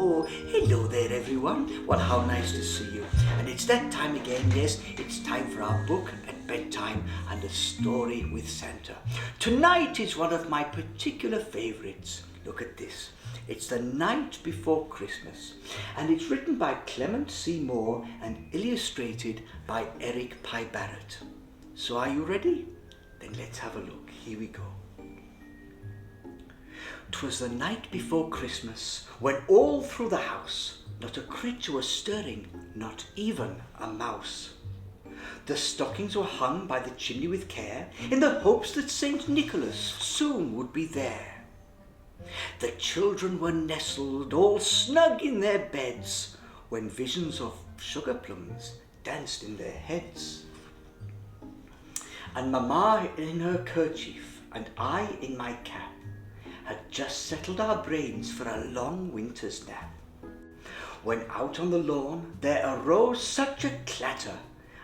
Oh, hello there everyone. Well, how nice to see you. And it's that time again, yes, it's time for our book at bedtime and a story with Santa. Tonight is one of my particular favourites. Look at this. It's The Night Before Christmas, and it's written by Clement C Moore and illustrated by Eric Pye Barrett. So are you ready? Then let's have a look. Here we go. 'Twas the night before Christmas, when all through the house not a creature was stirring, not even a mouse. The stockings were hung by the chimney with care, in the hopes that St. Nicholas soon would be there. The children were nestled all snug in their beds, when visions of sugar plums danced in their heads. And Mamma in her kerchief, and I in my cap, had just settled our brains for a long winter's nap, when out on the lawn there arose such a clatter,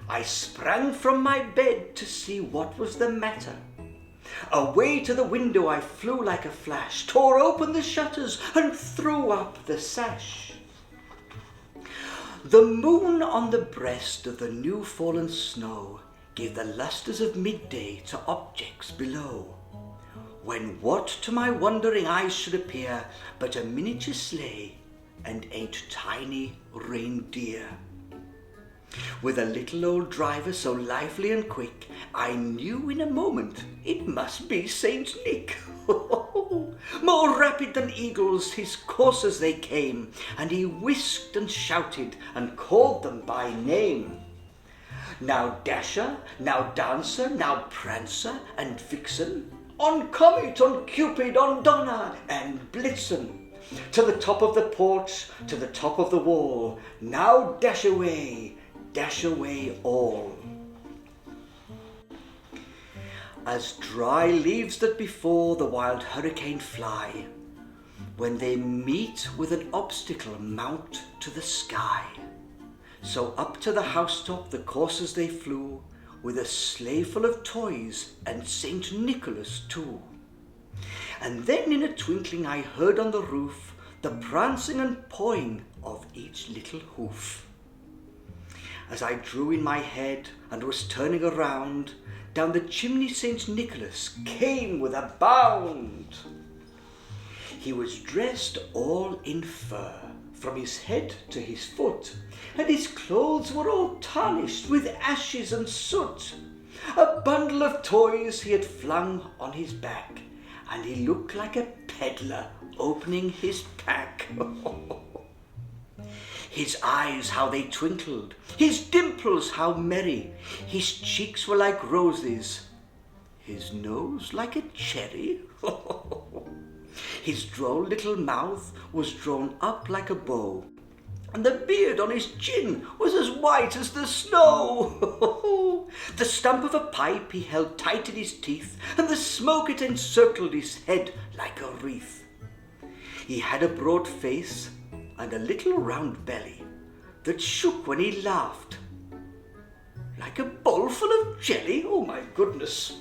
I sprang from my bed to see what was the matter. Away to the window I flew like a flash, tore open the shutters and threw up the sash. The moon on the breast of the new fallen snow gave the lustres of midday to objects below, when what to my wondering eyes should appear but a miniature sleigh and 8 tiny reindeer. With a little old driver so lively and quick, I knew in a moment it must be Saint Nick. More rapid than eagles his coursers they came, and he whisked and shouted and called them by name. Now Dasher, now Dancer, now Prancer and Vixen, on Comet, on Cupid, on Donner and Blitzen, to the top of the porch, to the top of the wall, now dash away all. As dry leaves that before the wild hurricane fly, when they meet with an obstacle mount to the sky, so up to the housetop the coursers they flew, with a sleigh full of toys and Saint Nicholas too. And then in a twinkling I heard on the roof the prancing and pawing of each little hoof. As I drew in my head and was turning around, down the chimney Saint Nicholas came with a bound. He was dressed all in fur, from his head to his foot, and his clothes were all tarnished with ashes and soot. A bundle of toys he had flung on his back, and he looked like a peddler opening his pack. His eyes, how they twinkled, his dimples, how merry, his cheeks were like roses, his nose like a cherry. His droll little mouth was drawn up like a bow, and the beard on his chin was as white as the snow. The stump of a pipe he held tight in his teeth, and the smoke it encircled his head like a wreath. He had a broad face and a little round belly that shook when he laughed, like a bowl full of jelly. Oh my goodness.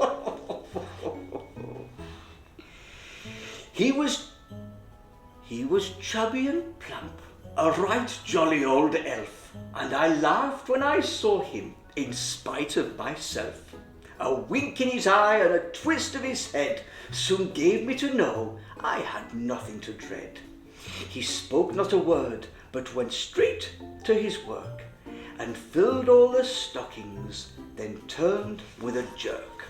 He was chubby and plump, a right jolly old elf, and I laughed when I saw him in spite of myself. A wink in his eye and a twist of his head soon gave me to know I had nothing to dread. He spoke not a word, but went straight to his work, and filled all the stockings, then turned with a jerk,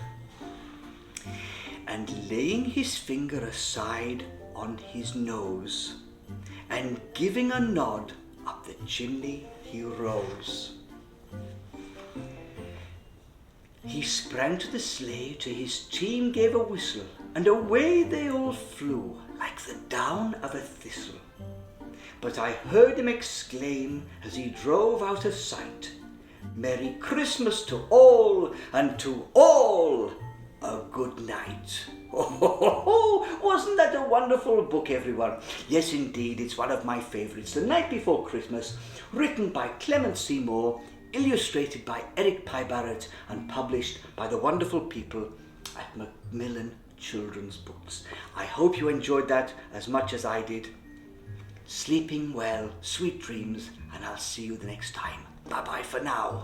and laying his finger aside on his nose, and giving a nod, up the chimney he rose. He sprang to the sleigh, to his team gave a whistle, and away they all flew like the down of a thistle. But I heard him exclaim as he drove out of sight, "Merry Christmas to all, and to all a good night." Oh, wasn't that a wonderful book, everyone? Yes, indeed, it's one of my favourites. The Night Before Christmas, written by Clement C Moore, illustrated by Eric Pye Barrett, and published by the wonderful people at Macmillan Children's Books. I hope you enjoyed that as much as I did. sleeping well, sweet dreams, and I'll see you the next time. Bye-bye for now.